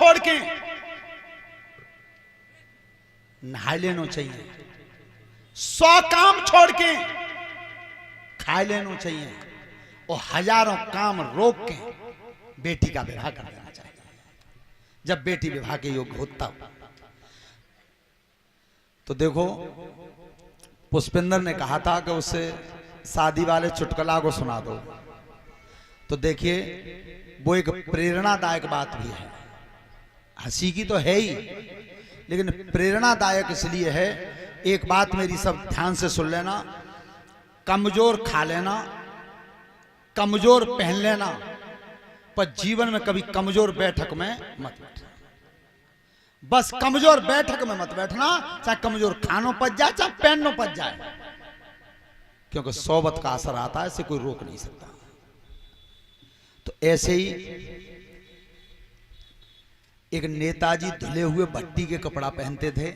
छोड़ के नहा लेना चाहिए, 100 काम छोड़ के खा लेना चाहिए और हजारों काम रोक के बेटी का विवाह कर देना चाहिए। जब बेटी विवाह के योग्य होता तो देखो पुष्पेंद्र ने कहा था कि उससे शादी वाले चुटकुला को सुना दो, तो देखिए वो एक प्रेरणादायक बात भी है। हंसी की तो है ही, लेकिन प्रेरणादायक इसलिए है। एक बात मेरी सब ध्यान से सुन लेना, कमजोर खा लेना, कमजोर पहन लेना, पर जीवन में कभी कमजोर बैठक में मत बैठना। बस कमजोर बैठक में मत बैठना, चाहे कमजोर खानो पच जाए चाहे पहनो पच जाए, क्योंकि सोबत का असर आता है, इसे कोई रोक नहीं सकता। तो ऐसे ही एक नेताजी धुले हुए भट्टी के कपड़ा पहनते थे,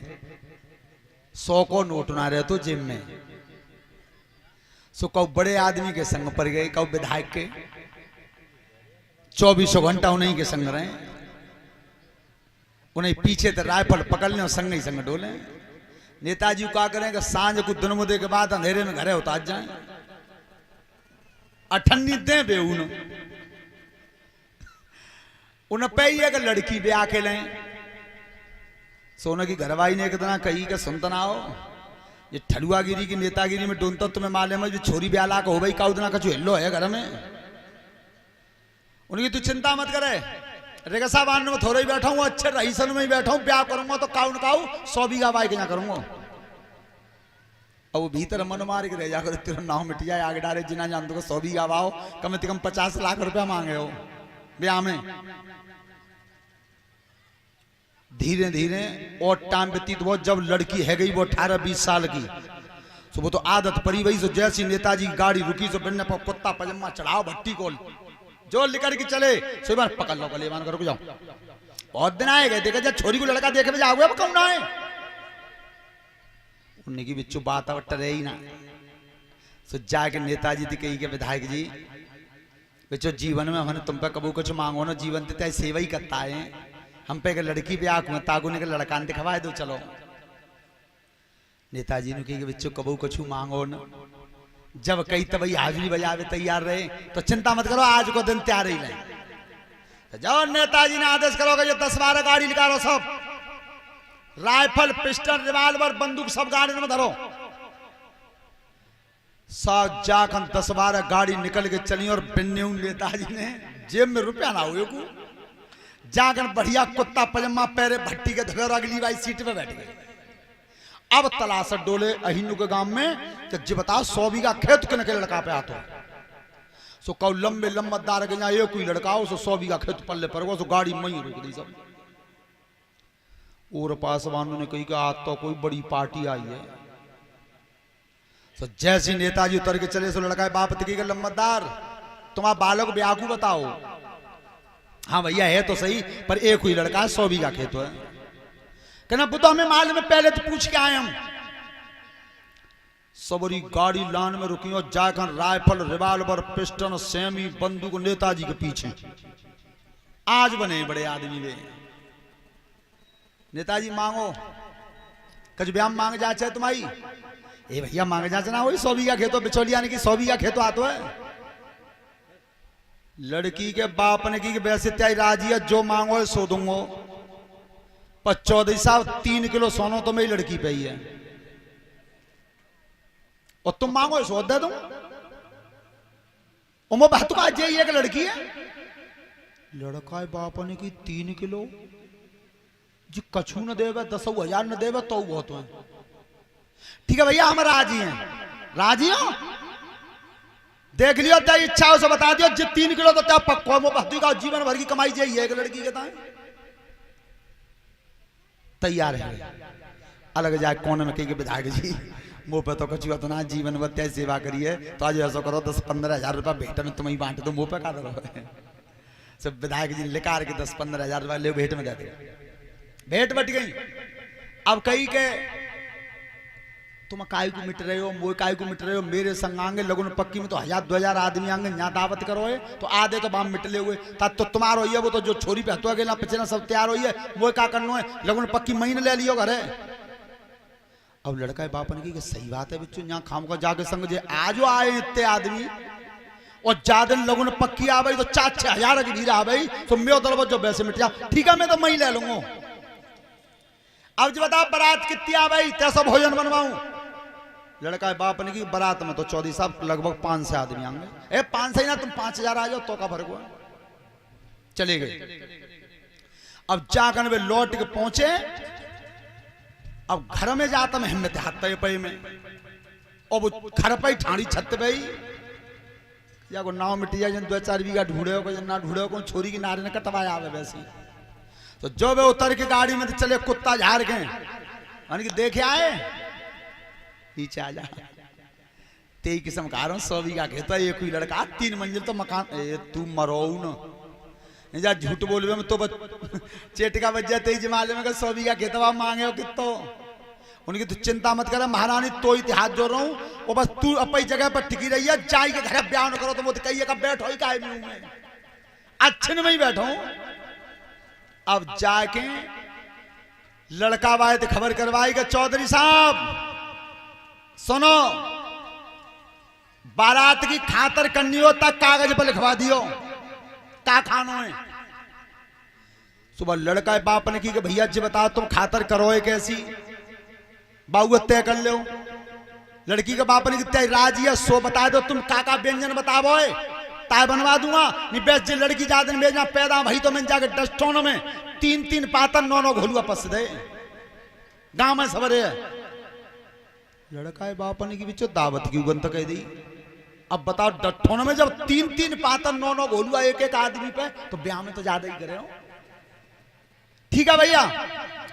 100 को नोट ना रहे तो जेब में। सो कब बड़े आदमी के संग पर गए, कब विधायक के, 24 घंटा उन्हीं के संग रहे, उन्हें पीछे तो राइफल पकड़ लें और संग ही संग डोले। नेताजी क्या करें कि सांझ को दिन मुदे के बाद अंधेरे में घरे उतार जाए, अठन्नी दे बे उन्हें पे ही कि लड़की ब्याह के लें। सोने की घरवाई ने कितना कही कि सुनता ना हो, ये ठलुआगिरी की नेतागिरी में डोनता तुम्हें मालूम है, जो छोरी ब्याह ला हो भाई का उतना कछु हिल्लो है घर में। उनकी तू चिंता मत करे, रेगसा बांध में थोड़ा ही बैठा हूँ, अच्छे रईसन में ही बैठा हूँ, ब्याह करूंगा तो काऊ न काऊ 100 बीघा बाई के यहाँ करूंगा। अब वो भीतर मन मार के रह जाकर तेरा नाव मिट जाए, आगे डाले जिना जान दो 100 बीघा बाओ, कम से कम 50 लाख रुपया मांगे हो ब्याह में। धीरे धीरे और टाइम व्यतीत हुआ, जब लड़की है गई वो 18-20 साल की, तो वो तो आदत पड़ी वही। तो जैसी नेताजी की गाड़ी रुकी तो बिन्ने पर कुत्ता पजामा चढ़ाओ भट्टी को जो लेकर के चले, सो बार पकड़ लो गले मान करो जाओ। बहुत दिन आए गए, देखा जब छोरी को लड़का देखे में जाओगे कौन आए, उन्हें की बिच्चू बात आवट रहे ही ना। सो जाके नेताजी थी कही के विधायक जी बिच्चो जीवन में हमने तुम पे कबू कुछ मांगो ना, जीवन ते सेवा ही करता है, हम पे लड़की ब्याह को तागु ने लड़का दिखवाए दो चलो। नेताजी ने कही बच्चों कबू कछु मांगो न, जब कई तब हाजिरी बजावे तैयार रहे तो चिंता मत करो, आज को दिन तैयार ही नहीं। जाओ नेताजी ने आदेश करोगे जो 10-12 गाड़ी निकालो, सब राइफल पिस्टल रिवाल्वर बंदूक सब गाड़ी में धरो। सब जाकर 10-12 गाड़ी निकल के चली और बिन्ने नेताजी ने जेब में रुपया ना हुए को जाकर बढ़िया कुत्ता पजामा पैरे भट्टी के धगर अगली वाली सीट पे बैठ गए। अब तलाश डोले अहिनु के गांव में कि जी बताओ 100 बीघा खेत के नके लड़का पे आतो, सो कौ लंबे लंबदार के यहाँ ये कोई लड़का हो, सो 100 बीघा खेत पल्ले पर वो, सो गाड़ी मई रुक दी सब। और पासवानों ने कही कि आज तो कोई बड़ी पार्टी आई है। सो जैसे नेताजी उतर के चले, सो लड़का बाप की लंबदार तुम्हारा बालक ब्याकू बताओ। हाँ भैया है तो सही, पर एक हुई लड़का 100 बीघा खेत है। कहना बुद्धा हमें माल में पहले तो पूछ के आए हम। सबरी गाड़ी लान में रुकी और जाकर राइफल रिवाल्वर पिस्टल सेमी बंदूक नेताजी के पीछे। आज बने बड़े आदमी वे। नेताजी मांगो कच ब्याम मांग जाचे तुम्हारी, ए भैया मांग जाचे ना, वही 100 बीघा खेतो बिचौलिया ने की 100 बीघा खेतो आतो है। लड़की के बाप ने की वैसे त्याई राजी है, जो मांगो सो दूंगो, पर 14 साहब 3 किलो सोनो तो मेरी लड़की पे ही है, और तुम मांगो सो दे दूं। उमो बात का जे एक लड़की है, लड़का बाप ने की 3 किलो जी कछु न देवे, 10,000 न देवे तो बहुत है। ठीक है भैया हम राजी हैं, राजी हो, देख लियो तेरी इच्छा से बता दियो, जित 3 किलो तो क्या पक्को का जीवन भर की कमाई चाहिए एक लड़की के ताए तैयार है। अलग जाए कोने में कही के विधायक जी मुंह पे तो कछु इतना जीवन भर सेवा करिए, तो आज ऐसा करो 10-15 हजार रुपया भेंट में तुम्हें बांट दो, मुंह पे का दो। सब विधायक जी लेकर के 10-15 हजार रुपया ले भेंट में दे दिया। भेंट बट गई। अब कही के तुम काय को मिट रहे हो, मोए काय को मिट रहे हो, मेरे संग आंगे लगन पक्की में तो 1000-2000 आदमी आंगे यहाँ दावत करो है तो आधे तो बाम मिटले हुए ता तो तुम्हारो ही है, वो तो जो छोरी पे हतो गेला पिछला सब तैयार होई है, वो का करनो है लगन पक्की महीने ले लियो घरे। अब लड़का है बापन की सही बात है बच्चों, यहाँ खाम का जाके संग जे आज आए इतने आदमी और ज्यादा लगन पक्की आ गई तो 4-6 हजार की भीड़ आ गई तो मैं दरबार जो वैसे मिट जा, ठीक है मैं तो मही ले लूंगा। अब जो बता बारात कितनी आ गई तैसा भोजन बनवाऊं। लड़का है बाप ने की बारात में तो चौधरी साहब लगभग 500 आदमी आएंगे। 500 ही ना तुम 5000 आ जाओ तो का फर्क हुआ, चले गए। अब जाकर वे लौट के पहुंचे, अब घर में जाता मैं हिम्मत हाथ पे में और वो घर पे ठाणी छत पे या को नाव मिट जाए, 2-4 बीघा ढूंढे हो ना ढूंढे हो, छोरी की नारे ने कटवाया आवे वैसी। तो जो वे उतर के गाड़ी में तो चले कुत्ता झाड़ के कि देखे आए नीचे आ जा, तेई किस्म का 100 बीघा कहता है एक ही लड़का 3 मंजिल तो मकान। तू मरो न जा झूठ बोलवे में तो चेटका बज जाते ही जमाले में 100 बीघा खेतवा मांगे हो कितो। उनकी तो चिंता मत करे महारानी, तो इतिहास जोड़ रहा हूं वो बस तू अपनी जगह पर टिकी रही है, जाई के घर ब्याह न करो तो वो तो कहिए का बैठो ही का में अच्छे में ही बैठो। अब जाके लड़का वाए तो खबर करवाई कि चौधरी साहब सुनो, बारात की खातर करनी हो तक कागज पर लिखवा दियो का खानो है। सुबह लड़का है बाप ने की कि भैया जी बताओ तुम खातर करो है कैसी, बाबू तय कर लो। लड़की के बाप ने की तय राजी है, सो बता दो तुम काका व्यंजन बतावो है ताय बनवा दूंगा। नहीं बेच जी लड़की ज्यादा भेजना पैदा भाई तो मैं जाके डस्टोन में 3-3 पातर 9-9 घोलुआ पस दे गांव में सवरे। लड़का है बाप ने की बिचो दावत की उगन तो कह दी। अब बताओ डट्ठों में जब 3-3 पातर 9-9 घोलुआ एक आदमी पे तो ब्याह में तो ज्यादा ही करे हो। ठीक है भैया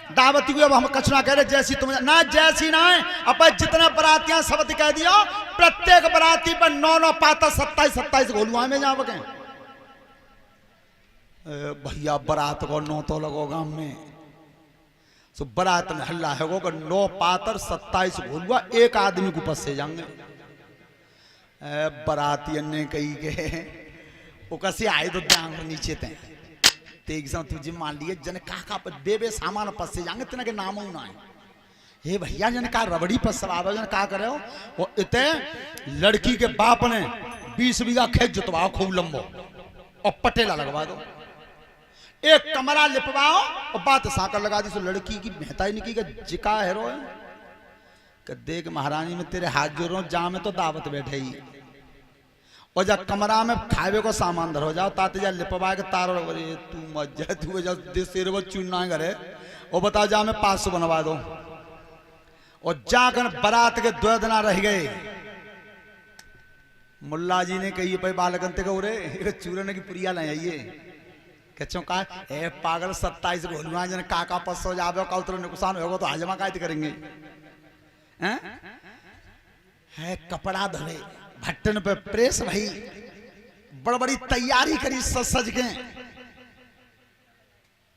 दावत की अब हम कचना कह रहे जैसी तुम ना जैसी ना है अब जितने बरातियां शब्द कह दियो प्रत्येक बराती पर 9-9 पातर 27-27 घोलुआ में जाओ के भैया बारात को 9 तो लगो गांव में। सो बारात में हल्ला है वो 9 पातर 27 घोलुआ एक आदमी को पस से जाएंगे। बाराती ने कही के वो कैसे आए तो डांग नीचे थे तेग से तुझे मान लिए जन काका पर बेबे सामान पस से जाएंगे तेना के नाम ना है। हे भैया जन का रबड़ी पर सवाब जन का करे हो वो इतने लड़की के बाप ने 20 बीघा खेत जुतवाओ खूब लंबो और पटेला लगवा दो, एक कमरा लिपवाओ और बात साकर लगा दी। सो लड़की की मेहता ही नहीं की जिका हेरो है कि देख महारानी में तेरे हाथ जोड़ रहा हूं जा में तो दावत बैठे ही और जा कमरा में खावे को सामान धरो जाओ ताते जा लिपवा के तारो तू मत जा तू जा सिर वो चुनना है घरे और बताओ जा में 500 बनवा दो। और जाकर बारात के 2 दिन रह गए। मुल्ला जी ने कही भाई बालकंते को रे चूरन की पुरिया ले आइए कच्चों का ए पागल 27 घोलुआ जन काका 500 जावे का उतर नुकसान होगा तो हजमा कायद करेंगे हैं। है कपड़ा धरे भट्टन पे प्रेस भाई बड़ बड़ी तैयारी करी सज के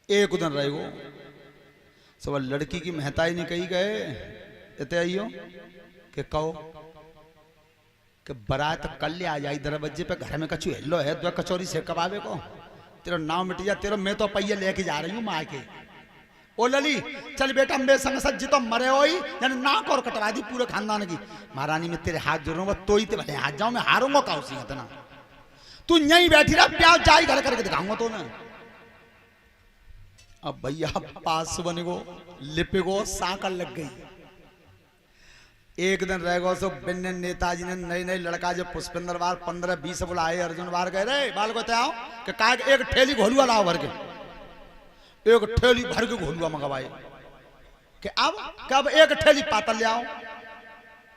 एक दिन रहे वो सब लड़की की मेहताई ने कही गए इतने आइयो कि कहो कि बारात कल ले आ जाए दरवाजे पे घर में कछु हेलो है 2 कचौरी से कबावे को तेरा नाम मिट जा तेरा मैं तो पहिए लेके जा रही हूँ माँ के। ओ लली चल बेटा मेरे संग सज्जी तो मरे हो ही नाक और कटवा दी पूरे खानदान की। महारानी में तेरे हाथ जोड़ूंगा तो ही भले हाथ जाऊं मैं हारूंगा का उसी इतना तू यहीं बैठी रहा प्याज जाई घर करके दिखाऊंगा तो ना। अब भैया पास बने गो लिपे गो साकर लग गई। एक दिन रह गो सो बिन्न नेताजी ने नई लड़का जब पुष्पेंद्र बार 15-20 बुलाए अर्जुन बार गए रे बाल को आओ कि का एक ठेली घोलुआ लाओ भर के एक ठेली भर के घोलुआ मंगवाए कि अब कब एक ठेली पातर ले आओ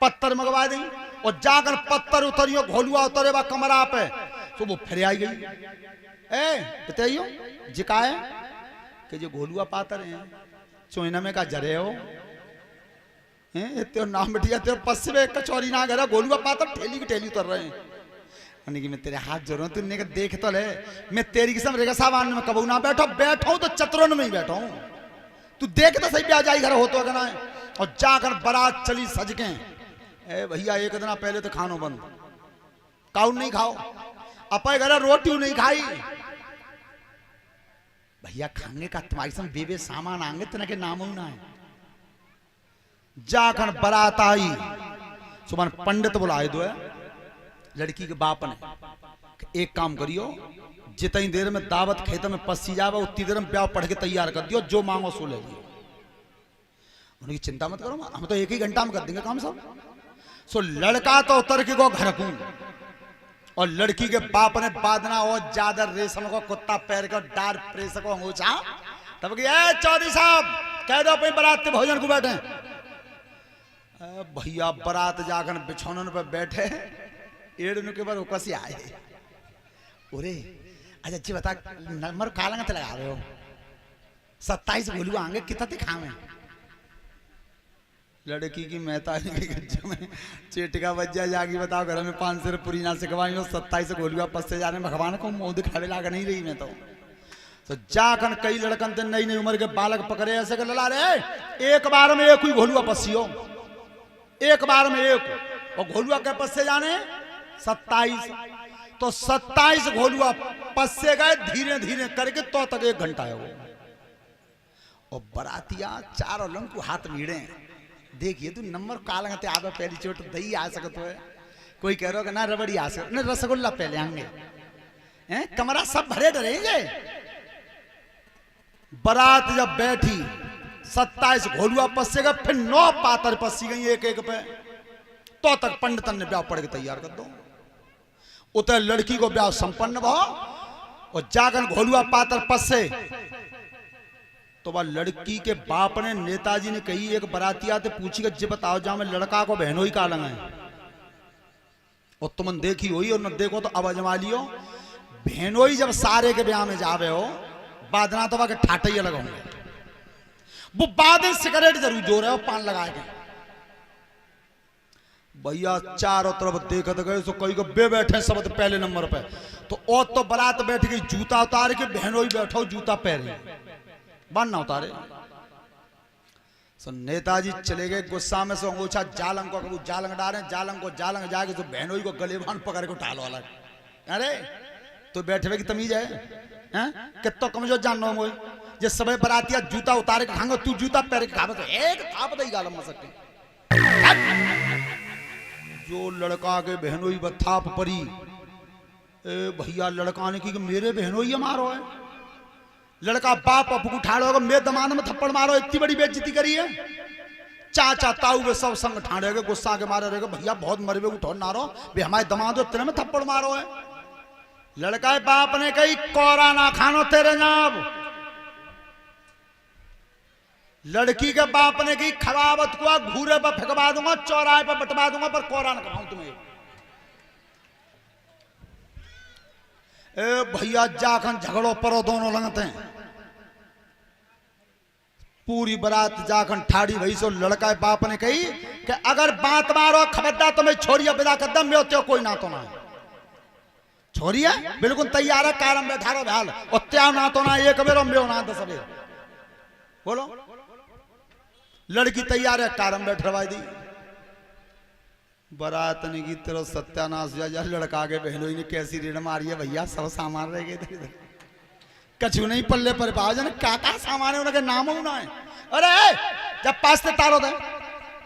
पत्थर मंगवा दी और जाकर पत्थर उतरियो घोलुआ उतरे बा कमरा पे तो वो फिर आई गई। बताइयो जिकाए कि जो घोलुआ पातर है चोइना में का जरे हो तेरे नाम बिटिया तेरे पश्चिम कचौरी ना घर घोलुआ पातर ठेली की ठेली उतर रहे हैं कि मैं तेरे हाथ जोड़ रहा हूँ तुमने का देख तो ले मैं तेरी किस्म रेगा सामान में कबू ना बैठो तो चतुरन में ही बैठो तू देख तो सही ब्याह जाई घर हो तो ना और जाकर बारात चली सज के। ए भैया एक दिन पहले तो खानो बंद, काउन नहीं खाओ, अपने घर रोटी नहीं खाई। भैया खाने का तुम्हारी सम बेबे सामान आएंगे तना के नाम ना है। जाकर बारात आई, सुबह पंडित बुलाए दो है लड़की के बाप ने, एक काम करियो जितनी देर में दावत खेत में पसी जावे उतनी देर में ब्याह पढ़ के तैयार कर दियो, जो मांगो सो ले लियो। उनकी चिंता मत करो, हम तो एक ही घंटा में कर देंगे काम सब। सो लड़का तो उतर के को घर को, और लड़की के बाप ने बादना और ज्यादा रेशम को कुत्ता पैर को डार प्रेस को अंगूछा, तब कि चौधरी साहब कह दो अपनी बारात भोजन को बैठे। भैया बारात जाकर बिछौनन पे बैठे, एड़ के बाद कसी आए। ओरे अच्छा जी बता नंबर कालंग लगा रहे हो, 27 गोलू आएंगे कितना दिखावे। लड़की की मेहता में चेटिका बज्जा जागी, बताओ घर में 5 सिर पूरी ना सिखवाई हो, 27 गोलुआ पस्ते जाने भगवान को मुंह दिखावे लाग नहीं रही मैं तो जाकर कई लड़कन थे नई नई उम्र के बालक पकड़े ऐसे कर लला रहे, एक बार में एक ही घोलुआ पस्सी हो, एक बार में एक, और घोलुआ के पस्से जाने 27, तो 27 घोलुआ पस्से गए धीरे धीरे करके तो तक 1 घंटा है वो। और बरातिया चारों लंग को हाथ मीड़े, देखिए तू नंबर कालंग ते आवे पहली चोट दही आ सकत है, कोई कह रहा ना रबड़ी आ सकत, ना रसगुल्ला पहले आएंगे हैं, कमरा सब भरे डरेंगे। बारात जब बैठी 27 घोलुआ पस्से गए, फिर 9 पातर पस्सी गई एक एक पे, तो तक पंडितन ने ब्याह पढ़ के तैयार कर दो। उतर लड़की को ब्याह संपन्न भो, और जाकर घोलुआ पातर पस्से, तो वह लड़की के बाप ने नेताजी ने कही एक बरातिया से पूछी कि बताओ जा मैं लड़का को बहनों ही कालंग है, और तुमन देखी हुई और न देखो तो अब अजमा लियो। बहनों ही जब सारे के ब्याह में जावे हो बादना तो वह ठाटे ही अलग होंगे, वो बाद सिगरेट जरूर जोर है, पान लगा के। भैया चारों तरफ देखत गए, सो कई को बे बैठे सब पहले नंबर पे, तो और तो बारात बैठ गई, जूता उतार के बहनों ही बैठो जूता पहने, बन ना उतारे। सो नेताजी चले गए गुस्सा में, से अंगूछा जालंग को कबू जालंग डाले, जालंग को जालंग जाके तो बहनों ही को गलेबान पकड़ के उठा लो अलग। अरे तो बैठे हुए की तमीज है, कितो कमजोर जानो मोए, जे सबे बरातिया जूता उतारे के खांगे, तू जूता पहन के खावे तो एक थाप दई गालम में सकते। जो लड़का के बहनों ही बथाप परी, ए भैया लड़का ने की मेरे बहनों ही मारो है, लड़का बाप अपू ठाड़ो मेरे दमाद में थप्पड़ मारो, इतनी बड़ी बेइज्जती करी है। चाचा ताऊ वे सब संग ठाड़े गुस्सा के मारे रहेगा, भैया बहुत मरबे उठो नारो बे हमारे दमाद तेरे में थप्पड़ मारो है। लड़का बाप ने कही कोरा ना खानो तेरे नाम, लड़की के बाप ने की खराबत को घूरे पर फेंकवा दूंगा, चौराहे पर बटवा दूंगा, पर कोरा ना खाऊं तुम्हें। ए भैया जाखन झगड़ो परो दोनों लगते हैं, पूरी बारात जाखन ठाड़ी भई। सो लड़का बाप ने कही कि अगर बात मारो खबरदार तो मैं छोड़िया विदा कर दम, मैं कोई ना तो ना छोड़िया बिल्कुल तैयार है, कारम बैठा रो भैल, और त्या ना तो ना एक बेरो मेरो ना 10 बेर बोलो। लड़की तैयार है, कारम बैठवा दी। बारात ने की तेरा सत्यानाश जा, लड़का के बहनों ने कैसी रेड़ मारी है भैया, सब सामान रह गए थे, कछु नहीं पल्ले पर पाओ जन काका सामान है उनके नाम होना है। अरे जब पास से तारो दे,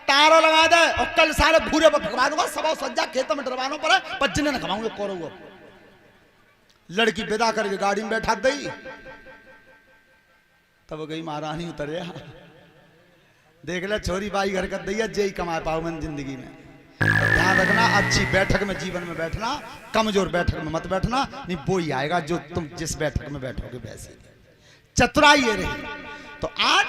तारो लगा दे, और कल सारे भूरे पर फकवा दूंगा, सब सज्जा खेत में डरवानो पर पज्जने न खवाऊंगे कोरो। लड़की विदा करके गाड़ी में बैठा दई, तब गई महारानी उतरे, देख ले छोरी बाई घर कर दी, जे कमा पाओ मैं जिंदगी में। ध्यान रखना, अच्छी बैठक में जीवन में बैठना, कमजोर बैठक में मत बैठना, नहीं वो ही आएगा जो तुम जिस बैठक में बैठोगे वैसे। चतुराई ये रही। तो आज